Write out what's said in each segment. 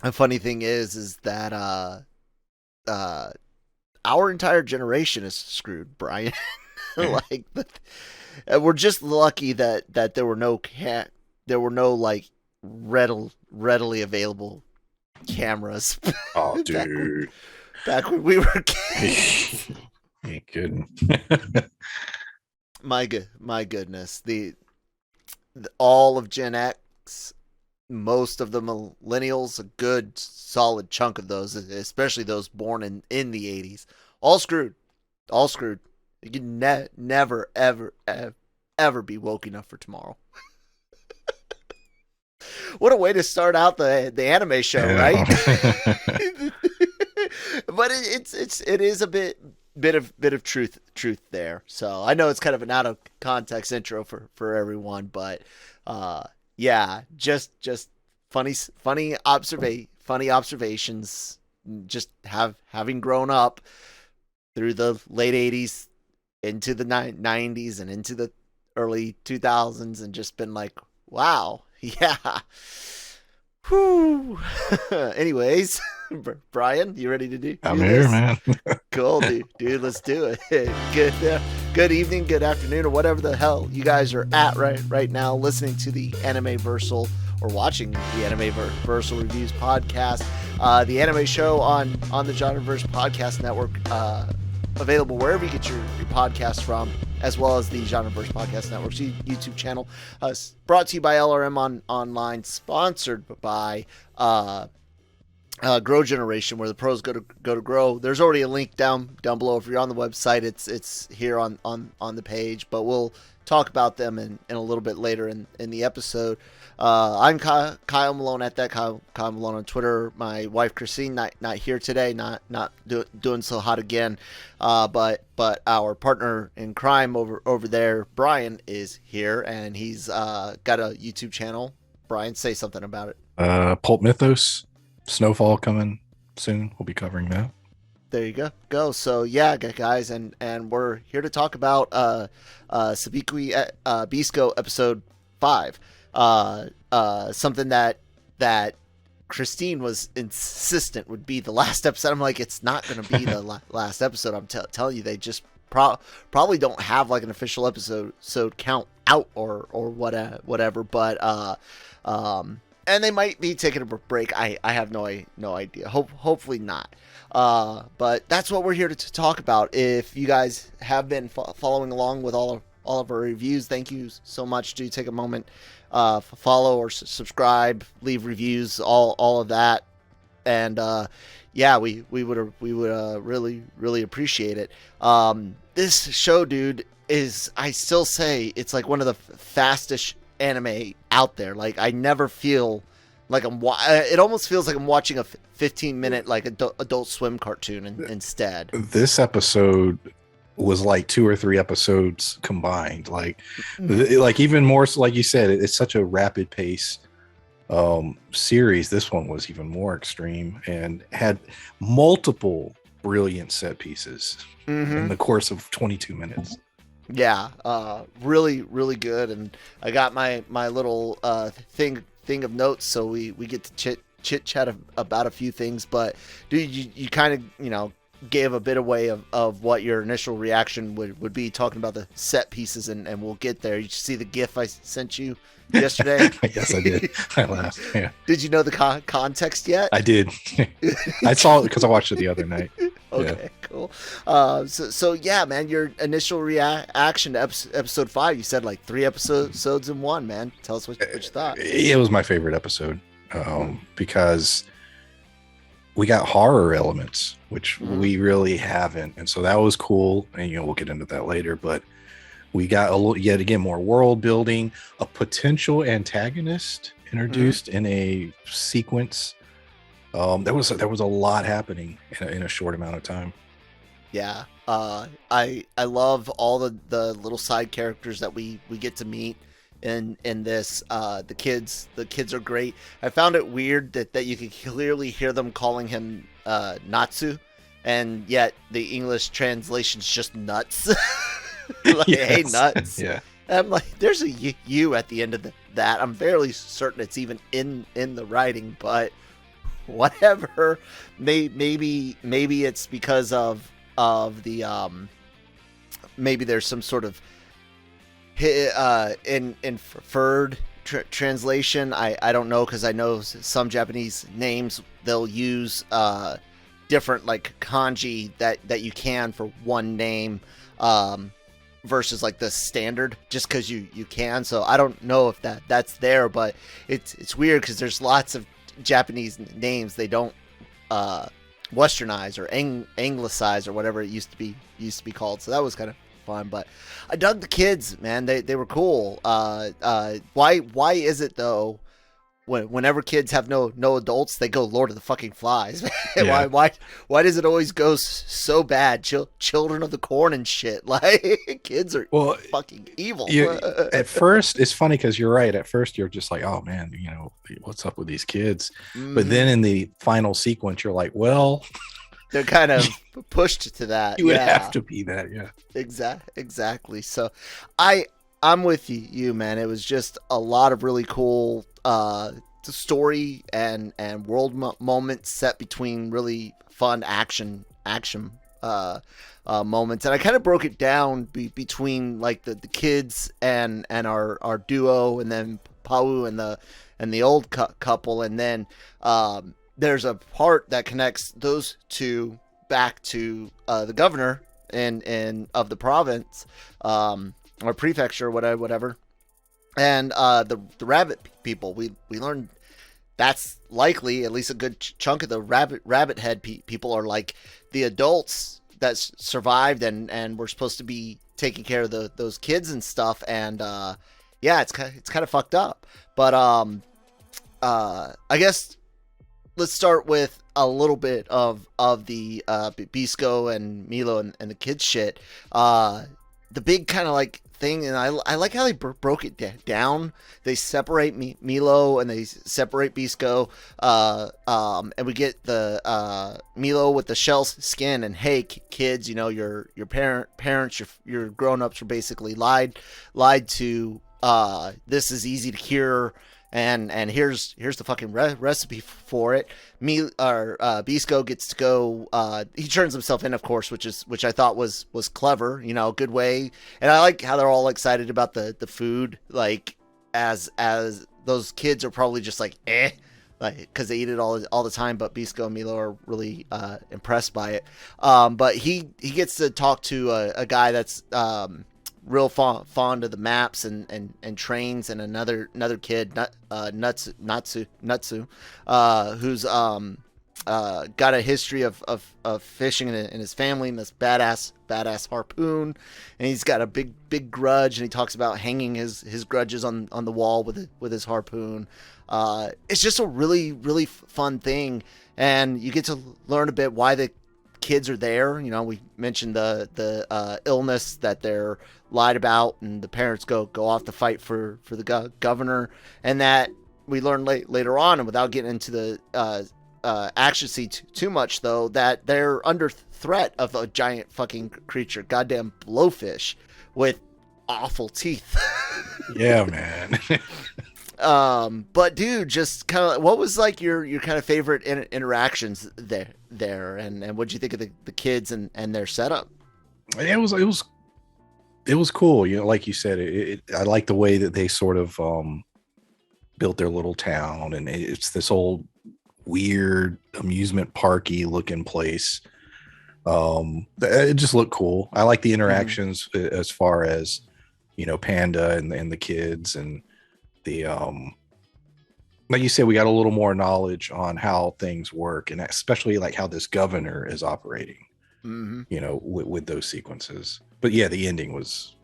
The funny thing is that uh, our entire generation is screwed, Brian. like we're just lucky that there were no like readily available cameras Oh, back when dude. we were kids. Ain't kidding. My goodness, the all of Gen X, most of the millennials, a good solid chunk of those, especially those born in the 80s, all screwed, all screwed. You can never ever be woke enough for tomorrow. What a way to start out the anime show, right? Yeah. But it is a bit of truth there. So I know it's kind of an out of context intro for everyone, but yeah, just funny observations. Just having grown up through the late 80s into the 90s and into the early 2000s, and just been like, wow, yeah. Whew. Anyways, Brian, you ready to I'm do here, this? man. Cool, dude. Let's do it. Good evening, good afternoon, or whatever the hell you guys are at right now, listening to the Anime Versal or watching the Anime Versal Reviews podcast, the anime show on the Genreverse Podcast Network, available wherever you get your podcasts from, as well as the Genreverse Podcast Network's YouTube channel. Brought to you by LRM Online, sponsored by Grow Generation, where the pros go to grow. There's already a link down below. If you're on the website, it's here on the page, but we'll talk about them in a little bit later in the episode. I'm Kyle Malone at that Kyle Malone on Twitter. My wife Christine not here today, not doing so hot again. But our partner in crime over there, Brian, is here, and he's got a YouTube channel. Brian, say something about it. Pulp Mythos, Snowfall coming soon. We'll be covering that. There you go. So yeah, guys, and we're here to talk about Sabikui Bisco episode 5. Something that Christine was insistent would be the last episode. I'm like, it's not going to be the last episode. I'm telling you, they just probably don't have like an official episode count out or whatever. But and they might be taking a break. I have no idea. Hopefully not. But that's what we're here to talk about. If you guys have been following along with all of our reviews, thank you so much. Do take a moment, follow or subscribe, leave reviews, all of that, and yeah, we would really appreciate it. This show, dude, is, I still say, it's like one of the fastest anime out there. Like, I never feel like it almost feels like I'm watching a 15-minute like Adult Swim cartoon instead. This episode was like 2 or 3 episodes combined. Like even more, so like you said, it's such a rapid pace series. This one was even more extreme and had multiple brilliant set pieces in the course of 22 minutes. Yeah, really good. And I got my little thing of notes, so we get to chit chat about a few things. But dude, you kind of gave a bit away of what your initial reaction would be, talking about the set pieces, and we'll get there. You see the GIF I sent you yesterday? Yes, I did. I laughed. Yeah. Did you know the context yet? I did. I saw it because I watched it the other night. Okay, yeah. Cool. So yeah, man, your initial reaction to episode 5, you said like 3 episodes in one, man. Tell us what you thought. It was my favorite episode because we got horror elements, which we really haven't. And so that was cool. And, we'll get into that later, but we got yet again, more world building, a potential antagonist introduced in a sequence. There was a lot happening in a short amount of time. Yeah. I love all the little side characters that we get to meet in this. The kids are great. I found it weird that you could clearly hear them calling him Natsu, and yet the English translation's just nuts. Like, yes. Hey, nuts. Yeah. And I'm like, there's a U at the end of that. I'm fairly certain it's even in the writing, but whatever. Maybe it's because of the maybe there's some sort of inferred translation. I don't know, because I know some Japanese names they'll use different like kanji that you can for one name versus like the standard, just because you can. So I don't know if that's there, but it's weird because there's lots of Japanese names they don't westernized or anglicized or whatever it used to be called. So that was kind of fun. But I dug the kids, man. They were cool. Why is it though? Whenever kids have no adults, they go Lord of the fucking Flies. Yeah. Why does it always go so bad? Children of the Corn and shit. Like kids are fucking evil. At first, it's funny because you're right. At first, you're just like, oh man, what's up with these kids? But then in the final sequence, you're like, well, they're kind of pushed to that. You would have to be that, yeah. Exactly. So I'm with you, man. It was just a lot of really cool story and world moments set between really fun action moments, and I kind of broke it down between like the kids and our duo, and then Pau and the old couple, and then there's a part that connects those two back to the governor and of the province or prefecture, whatever. And the rabbit people, we learned that's likely at least a good chunk of the rabbit head people are like the adults that survived and were supposed to be taking care of those kids and stuff. And yeah, it's kind of fucked up. But I guess let's start with a little bit of the Bisco and Milo and the kids shit. The big kind of like thing, and I like how they broke it down. They separate Milo and they separate Bisco, and we get the Milo with the shell skin, and hey kids, your parents, your grown-ups were basically lied to. This is easy to cure, and here's the fucking recipe for it. Bisco gets to go. He turns himself in, of course, which I thought was clever. Good way. And I like how they're all excited about the food, like as those kids are probably just like like because they eat it all the time. But Bisco and Milo are really impressed by it. But he gets to talk to a guy that's real fond of the maps and trains, and another kid, Natsu, who's got a history of fishing in his family, and this badass harpoon, and he's got a big grudge, and he talks about hanging his grudges on the wall with his harpoon. It's just a really really fun thing, and you get to learn a bit why the kids are there. We mentioned the illness that they're lied about, and the parents go off to fight for the governor, and that we learn later on, and without getting into the action scene too much though, that they're under threat of a giant fucking creature, goddamn blowfish with awful teeth. Yeah, man. But dude, just kind of, what was like your kind of favorite interactions there, and what'd you think of the kids and their setup? It was cool. Like you said, I like the way that they sort of built their little town, and it's this old weird amusement parky looking place. It just looked cool. I like the interactions as far as Panda and the kids, and the like you said, we got a little more knowledge on how things work, and especially like how this governor is operating. With those sequences. But yeah, the ending was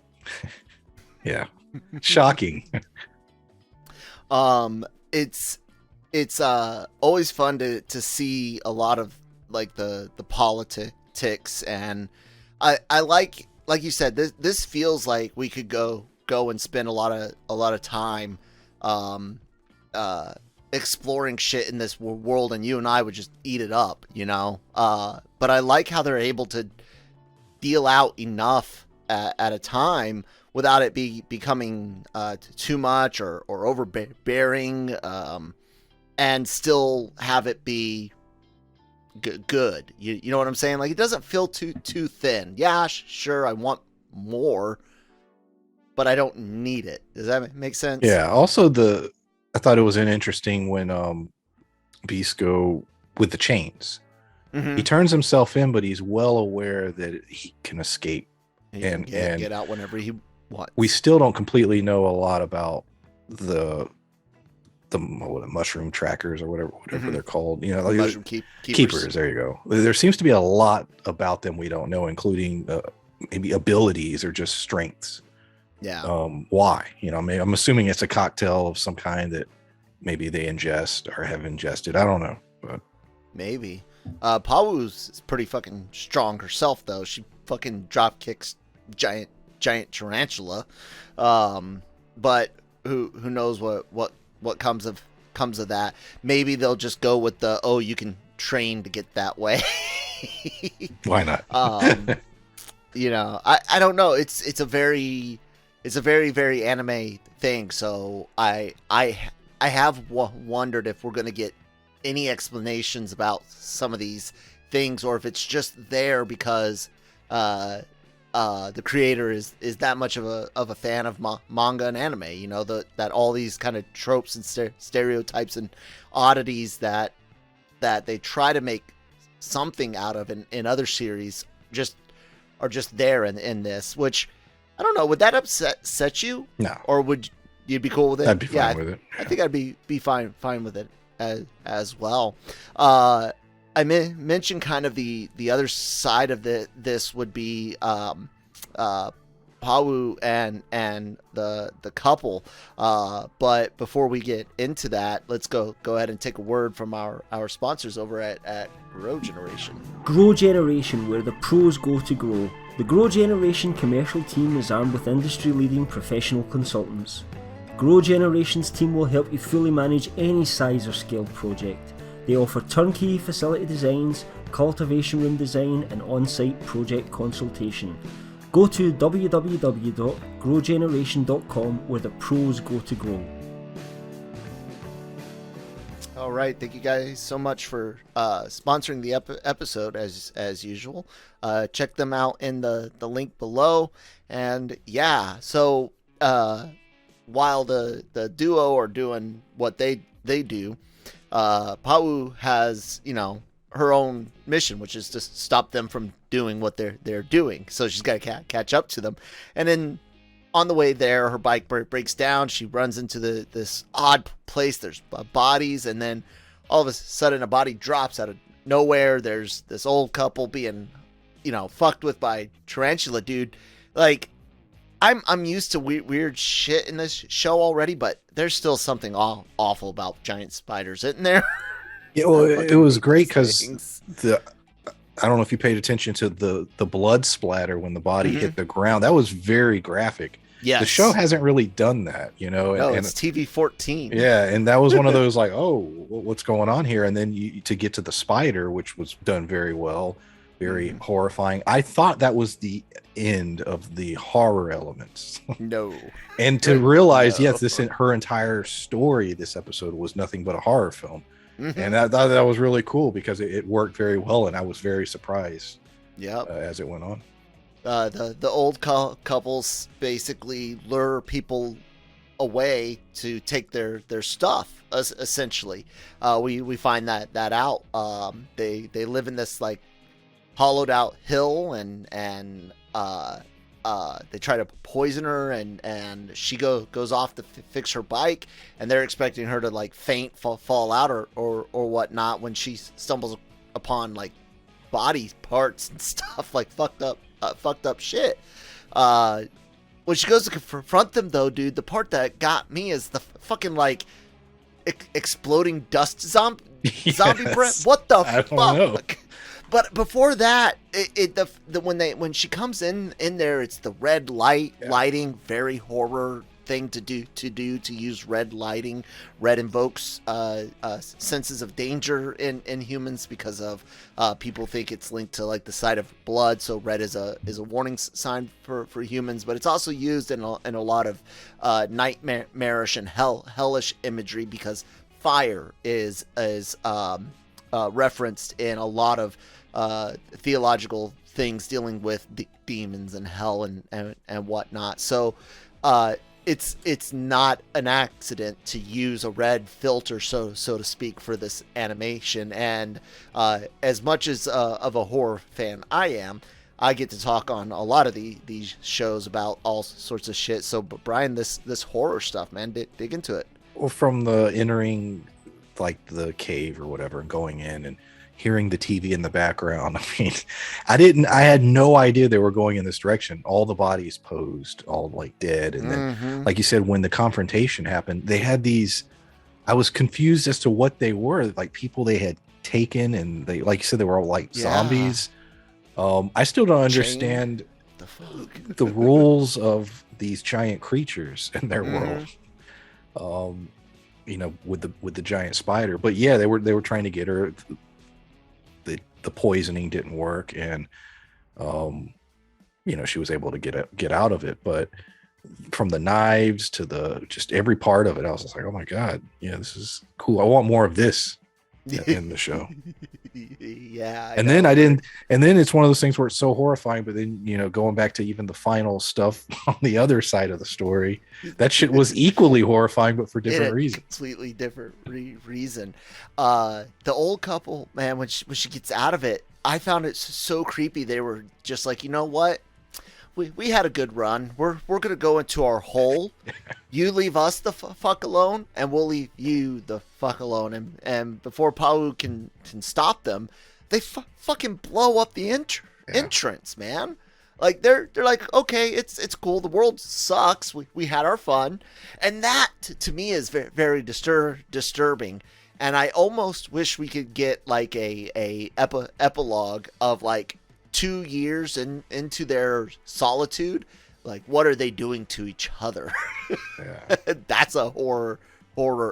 yeah, shocking. It's always fun to see a lot of like the politics, and I like you said, this feels like we could go and spend a lot of time exploring shit in this world, and you and I would just eat it up, but I like how they're able to deal out enough at a time without it becoming too much or overbearing. and still have it be good. You know what I'm saying? Like, it doesn't feel too thin. Yeah, sure, I want more, but I don't need it. Does that make sense? Yeah. Also, I thought it was interesting when Beast go with the chains. Mm-hmm. He turns himself in, but he's well aware that he can escape and get out whenever he wants. We still don't completely know a lot about the mushroom trackers or whatever Mm-hmm. they're called. You know, like mushroom keepers. There you go. There seems to be a lot about them we don't know, including maybe abilities or just strengths. Yeah. Why? You know, I mean, I'm assuming it's a cocktail of some kind that maybe they ingest or have ingested. I don't know, but maybe. Pawu's pretty fucking strong herself, though. She fucking drop kicks giant tarantula. But who knows what comes of that? Maybe they'll just go with the you can train to get that way. Why not? You know, I don't know. It's a very very anime thing. So I have wondered if we're gonna get any explanations about some of these things, or if it's just there because the creator is that much of a fan of manga and anime. You know, that all these kind of tropes and stereotypes and oddities that they try to make something out of in other series are just there in this. Which I don't know. Would that upset you? No. Or would you be cool with it? I'd be fine with it. I think I'd be fine with it as well. I mentioned kind of the other side of this would be Pawu and the couple. But before we get into that, let's go ahead and take a word from our sponsors over at Grow Generation. Grow Generation, where the pros go to grow. The Grow Generation commercial team is armed with industry-leading professional consultants. Grow Generation's team will help you fully manage any size or scale project. They offer turnkey facility designs, cultivation room design, and on-site project consultation. Go to www.growgeneration.com, where the pros go to grow. All right, thank you guys so much for sponsoring the episode as usual. Check them out in the link below. And yeah, so while the duo are doing what they do, Pawu has, you know, her own mission, which is to stop them from doing what they're doing. So she's got to catch up to them. And then on the way there, her bike breaks down. She runs into this odd place. There's bodies, and then all of a sudden a body drops out of nowhere. There's this old couple being, you know, fucked with by tarantula dude. Like, I'm used to weird shit in this show already, but there's still something awful about giant spiders, isn't there? Yeah, well, it was great because I don't know if you paid attention to the blood splatter when the body hit the ground. That was very graphic. Yes. The show hasn't really done that, you know. No, it's TV-14. Yeah, and that was one of those like, oh, what's going on here? And then to get to the spider, which was done very well, very horrifying. I thought that was the end of the horror elements. No. And to realize, yes, her entire story, this episode was nothing but a horror film. And I thought that was really cool because it worked very well, and I was very surprised. Yep. As it went on. The old couples basically lure people away to take their stuff. Essentially, we find that out. They live in this like hollowed out hill, and they try to poison her, and she goes off to fix her bike, and they're expecting her to like faint, fall out or whatnot, when she stumbles upon like body parts and stuff, like fucked up shit. When she goes to confront them, though, dude, the part that got me is the fucking like exploding dust zombie breath. What the fuck? Know. But before that, when she comes in there, it's the red lighting, very horror thing to use red lighting. Red invokes senses of danger in humans because of people think it's linked to like the sight of blood. So red is a warning sign for humans, but it's also used in a lot of nightmarish and hellish imagery because fire is referenced in a lot of theological things dealing with demons and hell and whatnot. So it's not an accident to use a red filter, so to speak, for this animation. And as much as of a horror fan I am, I get to talk on a lot of these shows about all sorts of shit. So, but Brian, this horror stuff, man, dig into it. Well, from the entering like the cave or whatever and going in and hearing the TV in the background. I mean, I had no idea they were going in this direction. All the bodies posed, all like dead. And then, like you said, when the confrontation happened, they had these, I was confused as to what they were, like people they had taken, and they, like you said, they were all like zombies. I still don't understand the rules of these giant creatures in their world. You know, with the giant spider. But yeah, they were trying to get her. The poisoning didn't work, and you know, she was able to get out of it. But from the knives to the just every part of it, I was just like, oh my god, yeah, this is cool. I want more of this in the show. Yeah. And then and then it's one of those things where it's so horrifying, but then, you know, going back to even the final stuff on the other side of the story, that shit was equally horrifying, but for different reasons. Completely different reason. The old couple, man, when she gets out of it, I found it so creepy. They were just like, you know what? We had a good run. We're gonna go into our hole. You leave us the fuck alone, and we'll leave you the fuck alone. And before Pau can stop them, they fucking blow up the entrance, man. Like they're like, okay, it's cool. The world sucks. We had our fun, and that to me is very, very disturbing. And I almost wish we could get like a epilogue of like 2 years into their solitude, like what are they doing to each other? Yeah. That's a horror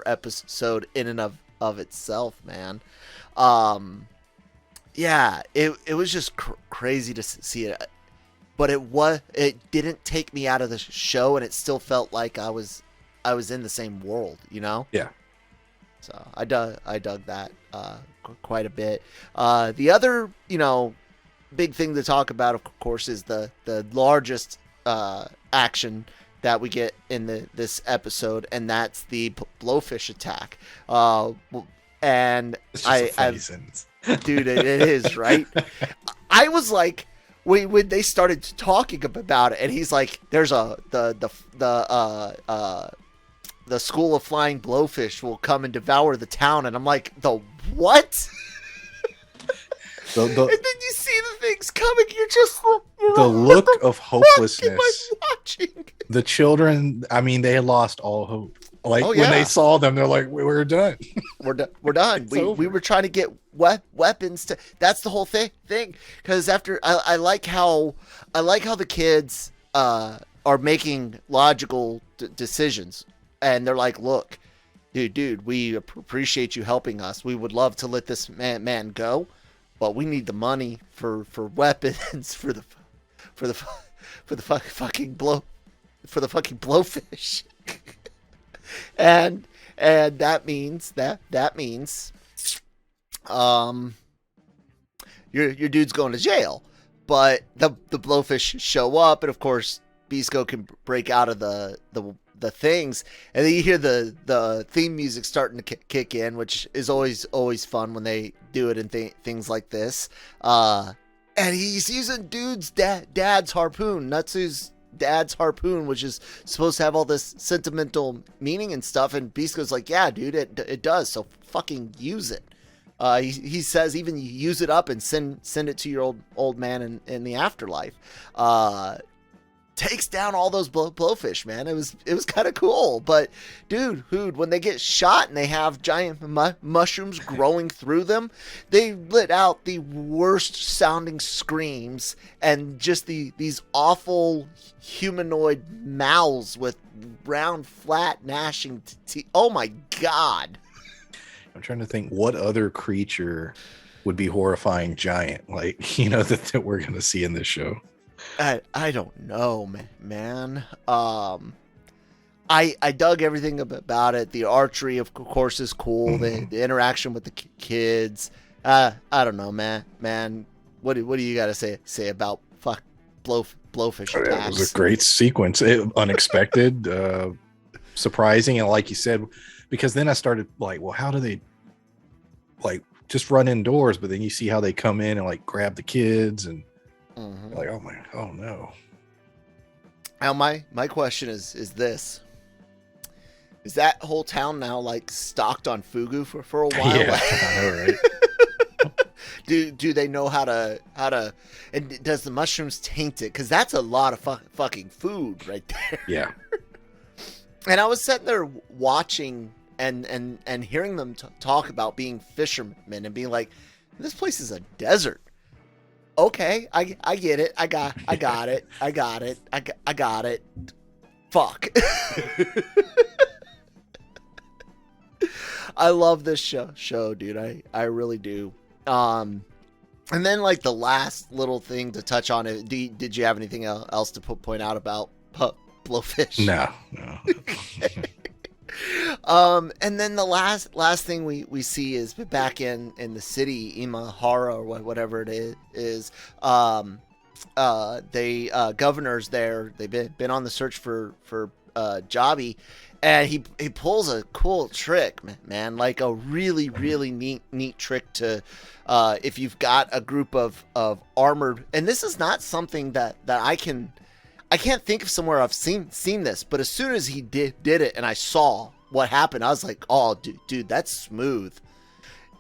episode in and of itself, man. Yeah, it was just crazy to see it, but it didn't take me out of the show, and it still felt like I was in the same world, you know? Yeah. So I dug that quite a bit. The other, you know, big thing to talk about, of course, is the largest action that we get in this episode, and that's the blowfish attack. And dude, it is, right? I was like, when they started talking about it, and he's like, "There's the school of flying blowfish will come and devour the town," and I'm like, "The what?" And then you see the things coming. You're just the look of hopelessness. Am I watching? The children, I mean, they had lost all hope. Like when they saw them, they're like, "We're done. We're done. We were trying to get weapons to." That's the whole thing. Because after I like how the kids are making logical decisions, and they're like, "Look, dude, we appreciate you helping us. We would love to let this man go. But we need the money for weapons for the fucking blowfish." and that means your dude's going to jail. But the blowfish show up, and of course Beasko can break out of the things, and then you hear the theme music starting to kick in, which is always fun when they do it in things like this. And he's using dude's dad's harpoon, Natsu's dad's harpoon, which is supposed to have all this sentimental meaning and stuff. And Beasko's like, "Yeah, dude, it does. So fucking use it." He says even use it up and send it to your old man in the afterlife. Takes down all those blowfish, man. It was kind of cool. But dude, when they get shot and they have giant mushrooms growing through them, they let out the worst sounding screams and just these awful humanoid mouths with round, flat, gnashing teeth. Oh my god. I'm trying to think what other creature would be horrifying giant, like, you know, that we're going to see in this show. I don't know, man. I dug everything about it. The archery, of course, is cool. The interaction with the kids. I don't know, man. What do you got to say about blowfish attacks? It was a great sequence. Unexpected, surprising, and like you said, because then I started like, well, how do they like just run indoors? But then you see how they come in and like grab the kids, and like, oh no. Now my question is this: is that whole town now like stocked on fugu for a while? Yeah, I know, right? Do they know how to and does the mushrooms taint it? Because that's a lot of fucking food right there. Yeah. And I was sitting there watching and hearing them talk about being fishermen and being like, this place is a desert. Okay, I get it. I got it. I got it. Fuck. I love this show, dude. I really do. And then like the last little thing to touch on it. Did you have anything else to point out about blowfish? No. And then the last thing we see is back in the city, Imahara or whatever it is. They governors there. They've been on the search for Jabi, and he pulls a cool trick, man. Like a really neat trick to if you've got a group of armored. And this is not something that I can't think of somewhere I've seen this, but as soon as he did it and I saw what happened, I was like, oh, dude, that's smooth.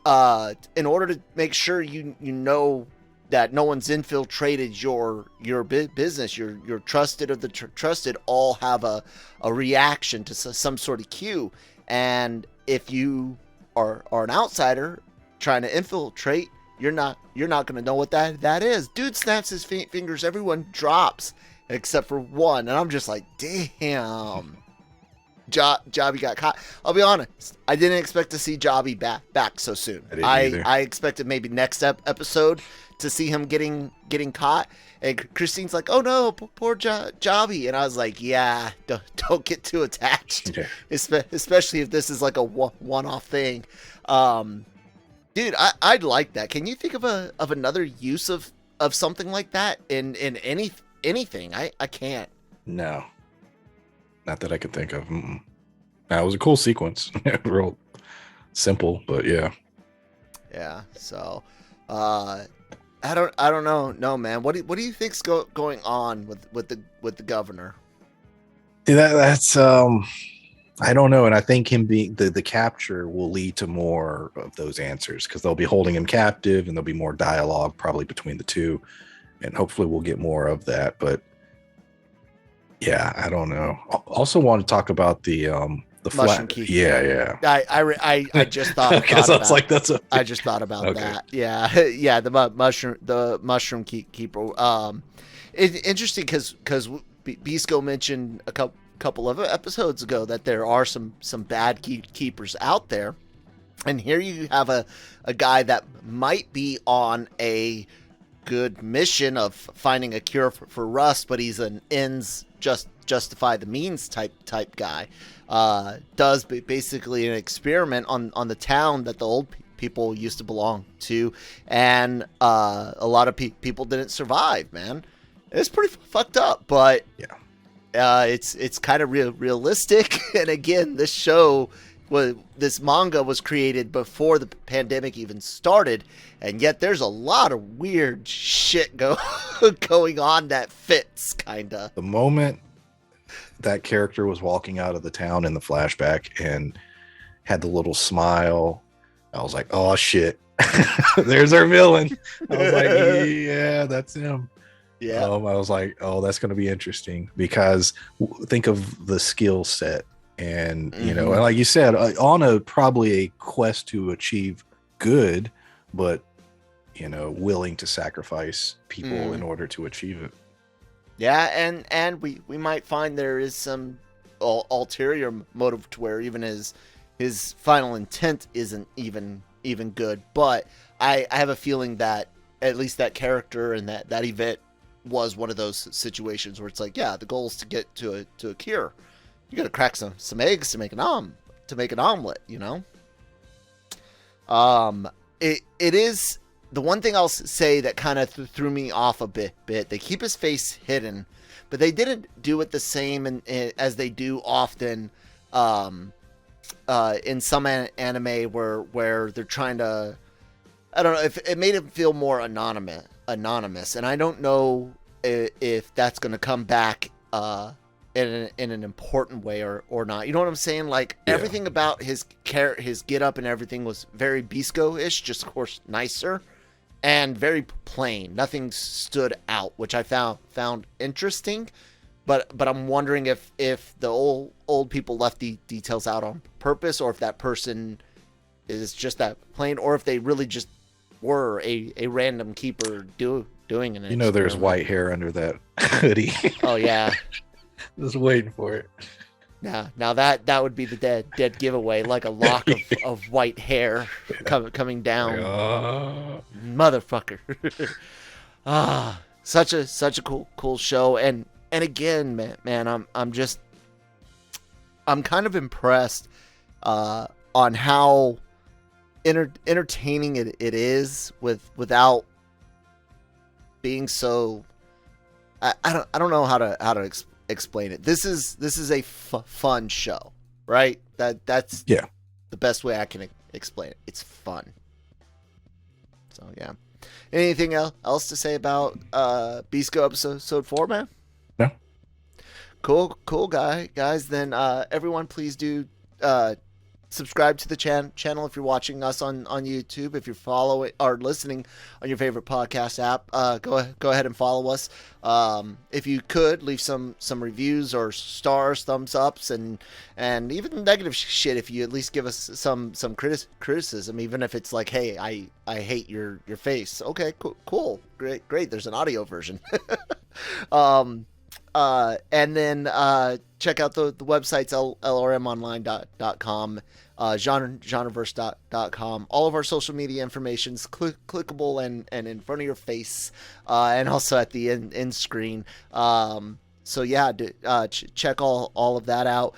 In order to make sure you know that no one's infiltrated your business, your trusted or the trusted all have a reaction to some sort of cue. And if you are an outsider trying to infiltrate, you're not going to know what that is. Dude snaps his fingers, everyone drops except for one, and I'm just like, damn. Jabi got caught. I'll be honest, I didn't expect to see Jabi back so soon. I expected maybe next episode to see him getting caught. And Christine's like, oh no, poor Jabi. And I was like, yeah, don't get too attached. Yeah. Especially if this is like a one-off thing. Dude, I'd like that. Can you think of another use of something like that in anything? I can't. No. Not that I could think of. That was a cool sequence. Real simple, but yeah. Yeah. So, I don't know. No, man. What do you think's going on with the governor? Dude, that's I don't know, and I think him being the capture will lead to more of those answers because they'll be holding him captive, and there'll be more dialogue probably between the two, and hopefully we'll get more of that. But yeah, I don't know. Also want to talk about the Mushroom flat. keep. Yeah. I just thought. Because I was like, that's a. I just thought about Okay. that. Yeah. The mushroom keeper. It's interesting because Bisco mentioned a couple of episodes ago that there are some bad keepers out there, and here you have a guy that might be on a good mission of finding a cure for rust, but he's an ends justify the means type guy. Does basically an experiment on the town that the old people used to belong to, and a lot of people didn't survive, man. It's pretty fucked up, but Yeah. it's kind of realistic. And again, this manga was created before the pandemic even started, and yet there's a lot of weird shit going on that fits, kinda. The moment that character was walking out of the town in the flashback and had the little smile, I was like, oh shit. There's our villain. I was like, yeah, that's him. Yeah. I was like, oh, that's going to be interesting because think of the skill set. And, you know, and like you said, on probably a quest to achieve good, but, you know, willing to sacrifice people in order to achieve it. Yeah, and we might find there is some ulterior motive to where even his final intent isn't even good. But I have a feeling that at least that character and that event was one of those situations where it's like, yeah, the goal is to get to a cure. You gotta crack some eggs to make an omelet, you know. It is the one thing I'll say that kind of threw me off a bit. They keep his face hidden, but they didn't do it the same as they do often in some anime where they're trying to, I don't know, if it made him feel more anonymous, and I don't know if that's going to come back in an important way or not. You know what I'm saying? Like, everything about his get up and everything was very Bisco-ish, just of course nicer and very plain. Nothing stood out, which I found interesting. But I'm wondering if the old people left the details out on purpose, or if that person is just that plain, or if they really just were a random keeper doing it. You know, there's white hair under that hoodie. Oh yeah. Just waiting for it. Now that would be the dead giveaway, like a lock of white hair coming down. Motherfucker. Such a cool show, and again, man, I'm kind of impressed on how entertaining it is without being so. I don't know how to explain it. This is a fun show, right? That's the best way I can explain it. It's fun. So yeah. Anything else to say about Bisco episode 4, man? No. Cool guys. Then everyone, please do subscribe to the channel if you're watching us on YouTube. If you're following or listening on your favorite podcast app, go ahead and follow us. If you could leave some reviews or stars, thumbs ups, and even negative shit. If you at least give us some criticism, even if it's like, hey, I hate your face. Okay, cool, great. There's an audio version. And then check out the websites, lrmonline.com, genreverse.com. All of our social media information's clickable and in front of your face, and also at the end screen. So yeah, check all of that out.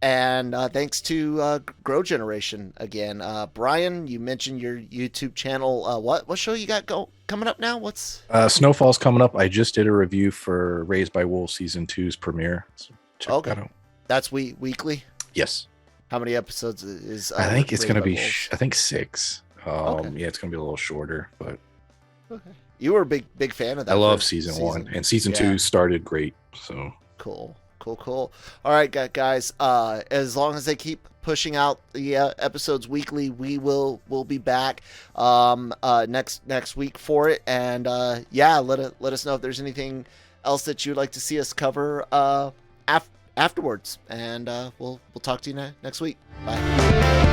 And thanks to Grow Generation again. Brian, you mentioned your YouTube channel. What show you got coming up now? What's Snowfall's coming up. I just did a review for Raised by Wolves season 2's premiere. So check that out. That's weekly? Yes. How many episodes is I think it's going to be Wolves? I think 6. Okay. Yeah, it's going to be a little shorter, but okay. You were a big fan of that. I love season 1, and season 2 started great. So cool. All right, guys. As long as they keep pushing out the episodes weekly, we'll be back next week for it. And let us know if there's anything else that you'd like to see us cover afterwards. And we'll talk to you next week. Bye.